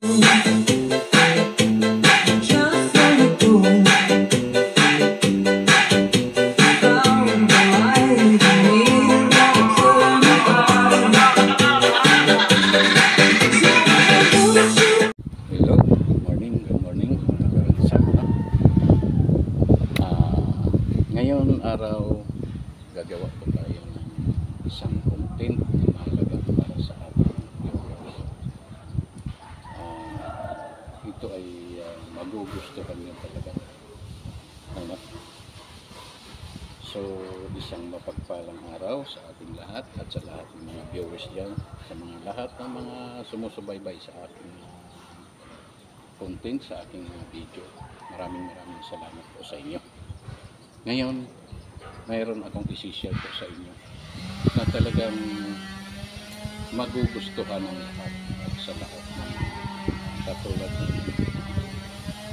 Ngayon araw gagawa ko tayo ng isang content na mahalaga para sa ating viewers. Ito ay magugustuhan nyo talaga. Ano? So isang mapagpalang araw sa ating lahat at sa lahat ng mga viewers dyan, sa mga lahat ng mga sumusubaybay sa ating content, sa aking video. Maraming salamat po sa inyo. Ngayon, mayroon akong isi-share po sa inyo na talagang magugustuhan ng lahat at sa lahat ng katulad ng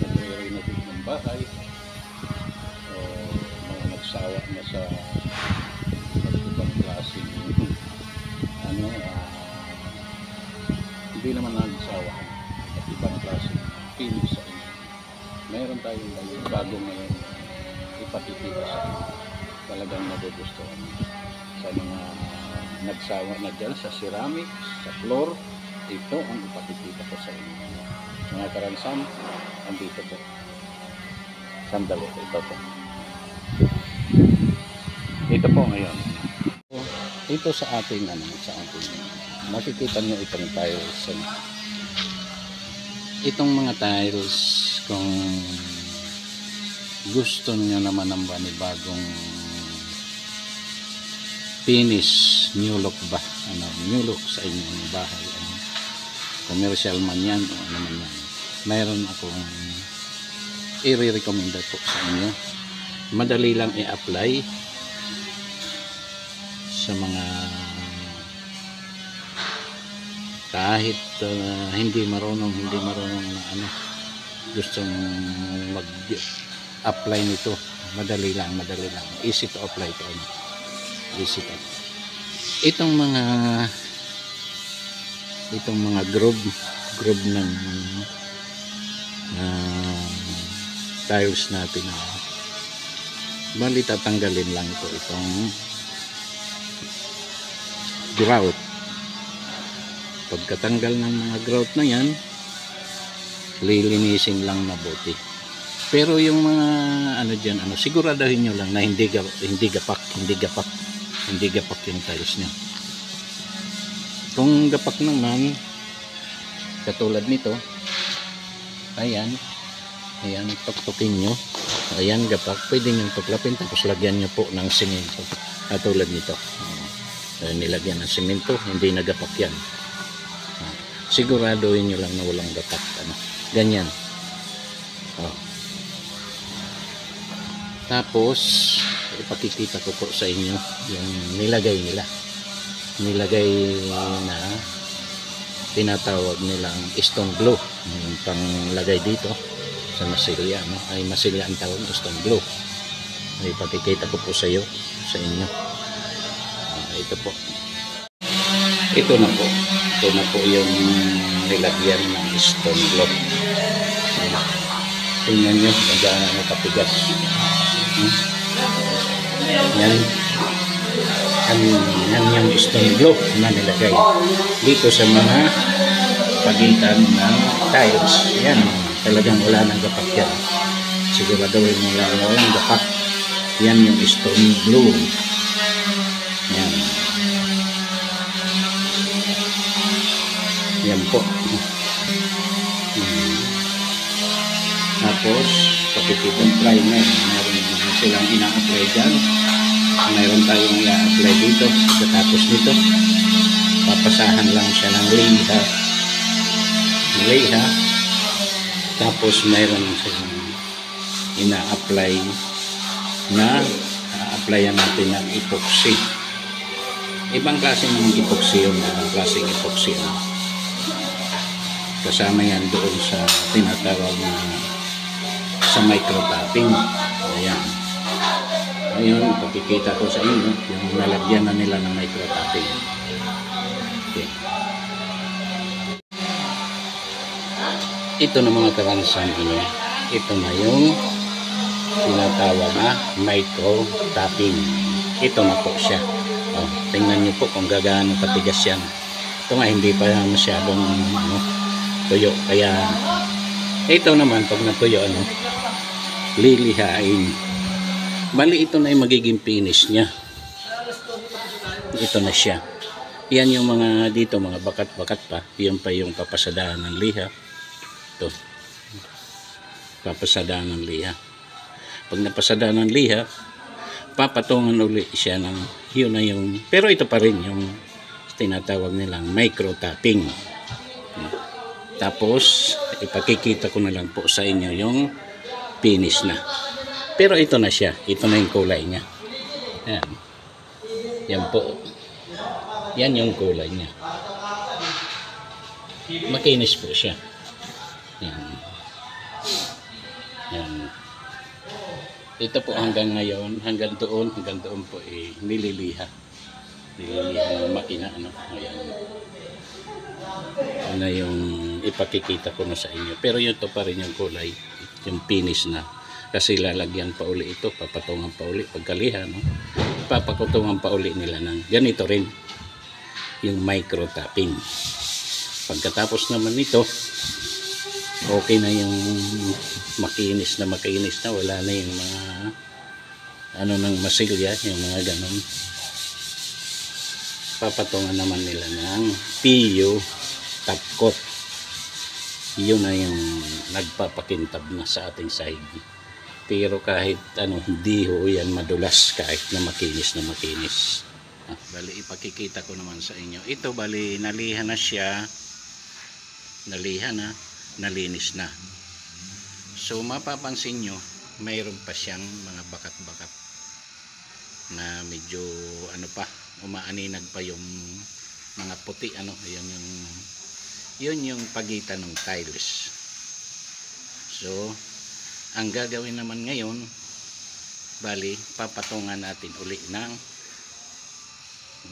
nagre-renovate ng bahay o mga nagsawa na sa ibang klaseng hindi naman nagsawa at ibang klaseng finish sa inyo. Mayroon tayong bago ngayon ipakikita sa inyo. Talagang magugustuhan sa mga nagsawa na dyan sa ceramics, sa floor. Ito ang ipakikita ko sa inyo. Mga karansan, andito po. Sandali, ito po. Ito po ngayon. Ito sa ating makikita nyo itong tiles. Itong mga tiles, kung gusto niyo naman ng panibagong finish, new look ba? New look sa inyong bahay. Commercial man yan o ano man yan. Mayroon akong i-recommend po sa inyo. Madali lang i-apply sa mga kahit hindi marunong na gustong apply nito. Madali lang, easy to apply to easy to. Itong mga groove ng tiles natin, bali tatanggalin lang ito, itong grout. Pagkatanggal ng mga grout na yan, lilinisin lang mabuti. Pero yung mga dyan, siguradahin nyo lang na hindi gapak yung tiles nyo. Kung gapak naman, katulad nito, ayan, tuktukin nyo, ayan gapak, pwede nyo tuklapin, tapos lagyan nyo po ng simento, katulad nito. Nilagyan ng simento, hindi nagapak yan. Siguraduhin nyo lang na walang gapak, ganyan. Tapos ipakikita ko po sa inyo yung nilagay na tinatawag nilang stone glue, yung panglagay dito sa masilya, ay masilya ang tawag, stone glue. Ay ipakikita ko po sa inyo. Ito po, ito na po yung nilagyan ng stone glue. Tingnan nyo, gaano kapigas. Yan yung stone glue na nilagay dito sa mga pagitan ng tiles. Yan, talagang wala nang gapak yan. Siguraduhin mo lang walang gapak. Yan yung stone glue. Yan po. Tapos pakikitang primer, meron silang ina-apply dyan. Mayroon tayong i-apply dito. Tapos nito, papasahan lang siya ng liha. Tapos mayroon silang ina-apply na applyan natin ng epoxy. Ibang klase ng epoxy yun, klaseng epoxy. Kasama yan doon sa tinatawag na sa micro-tapping. Ayan. Ayun, pakikita ko sa inyo yung nalagyan na nila ng micro-tapping. Okay. ito na mga karansan, ito na yung tinatawag na micro tapping. Ito na po siya. Tingnan niyo po kung gagaano katigas yan. Ito nga hindi pa masyadong tuyo, kaya ito naman pag natuyo lilihain. Bali ito na yung magiging finish niya. Ito na siya. Yan yung mga dito, mga bakat-bakat pa. Yan pa yung papasadahan ng liha. Ito. Papasadahan ng liha. Pag napasadahan ng liha, papatungan uli siya ng yun na yung, pero ito pa rin yung tinatawag nilang micro tapping. Tapos ipakikita ko na lang po sa inyo yung finish na. Pero ito na siya, ito na yung kulay niya. Yan. Yan po. Yan yung kulay niya. Makinis po siya. Yan. Yan. Ito po hanggang ngayon, hanggang doon po nililiha. Nililiha ng makina. Ayan. Ano yung ipakikita ko na sa inyo. Pero yun to pa rin yung kulay, yung finish na. Kasi lalagyan pa uli ito, papatungan pa uli pagkaliha, papakutungan pa uli nila ng ganito rin yung micro tapping. Pagkatapos naman nito, okay na yung makinis na, wala na yung mga ng masilya, yung mga ganon. Papatungan naman nila ng PU top coat. Yun na yung nagpapakintab na sa ating sahig. Pero kahit hindi ho yan madulas kahit na makinis. Bali ipakikita ko naman sa inyo. Ito bali naliha na siya. Nalinis na. So mapapansin nyo, mayroon pa siyang mga bakat-bakat na medyo umaaninag pa yung mga puti yun yung pagitan ng tiles. So ang gagawin naman ngayon, bali papatungan natin uli ng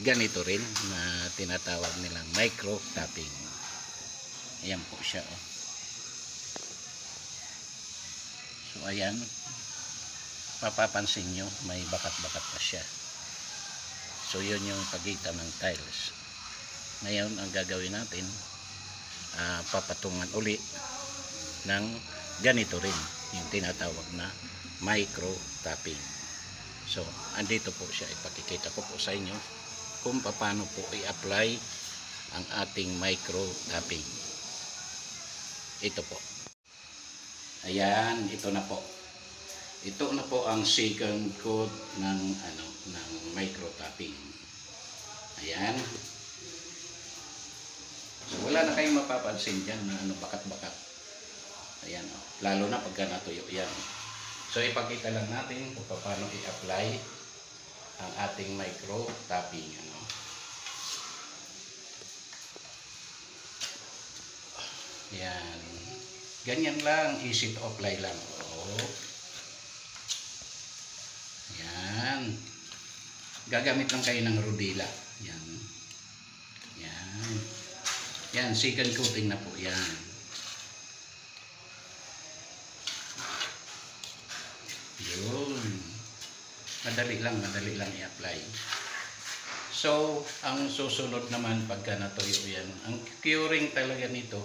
ganito rin na tinatawag nilang micro tapping. Ayan po siya. So ayan, mapapansin nyo may bakat-bakat pa siya. So yun yung pagitan ng tiles. Ngayon ang gagawin natin, papatungan uli ng ganito rin yung tinatawag na micro tapping. So andito po siya, ipakikita ko po sa inyo kung paano po i-apply ang ating micro tapping. Ito po. Ayan, ito na po. Ito na po ang second coat ng micro tapping. Ayan. So wala na kayong mapapansin diyan na bakat-bakat. Ayan, lalo na pagka natuyo yan. So ipakita lang natin kung paano i-apply ang ating micro tapping. Yan. Ganyan lang, easy to apply lang. Yan. Gagamit lang kayo ng rodila. Yan. Yan. Yan, second coating na po yan. Yun. Madali lang i-apply. So, ang susunod naman pagka natuyo yan, ang curing talaga nito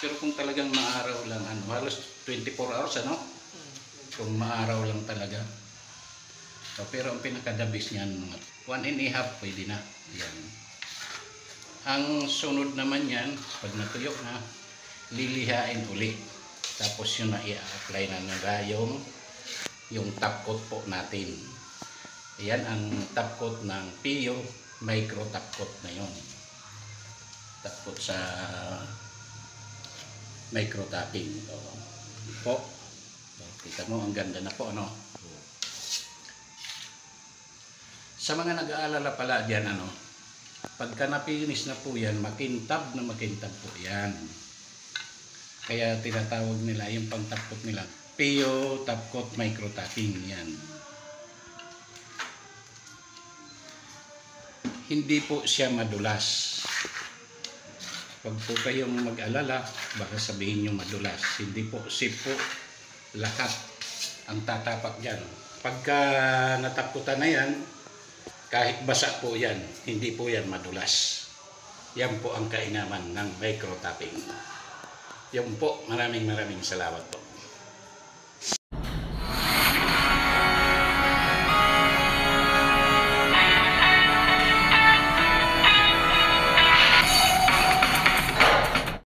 pero kung talagang maaraw lang, halos 24 hours, kung maaraw lang talaga. So, pero ang pinakadabis niyan, 1.5 pwede na. Yan. Ang sunod naman yan, pag natuyo na, lilihain uli. Tapos yun na i-apply na nila yung top coat po natin. Ayan ang top coat ng PU micro top coat na yun. Top coat sa micro tapping. Po. Kita mo, ang ganda na po, Sa mga nag-aalala pala dyan, pagka napinis na po yan, makintab po yan. Kaya tinatawag nila, yung pang-top coat nila, PU top coat micro tapping yan. Hindi po siya madulas. Huwag po kayong mag-alala, baka sabihin nyo madulas. Hindi po, safe po lahat ang tatapak dyan. Pagka nataputan na yan, kahit basa po yan, hindi po yan madulas. Yan po ang kainaman ng micro tapping. Yan po, maraming salamat po.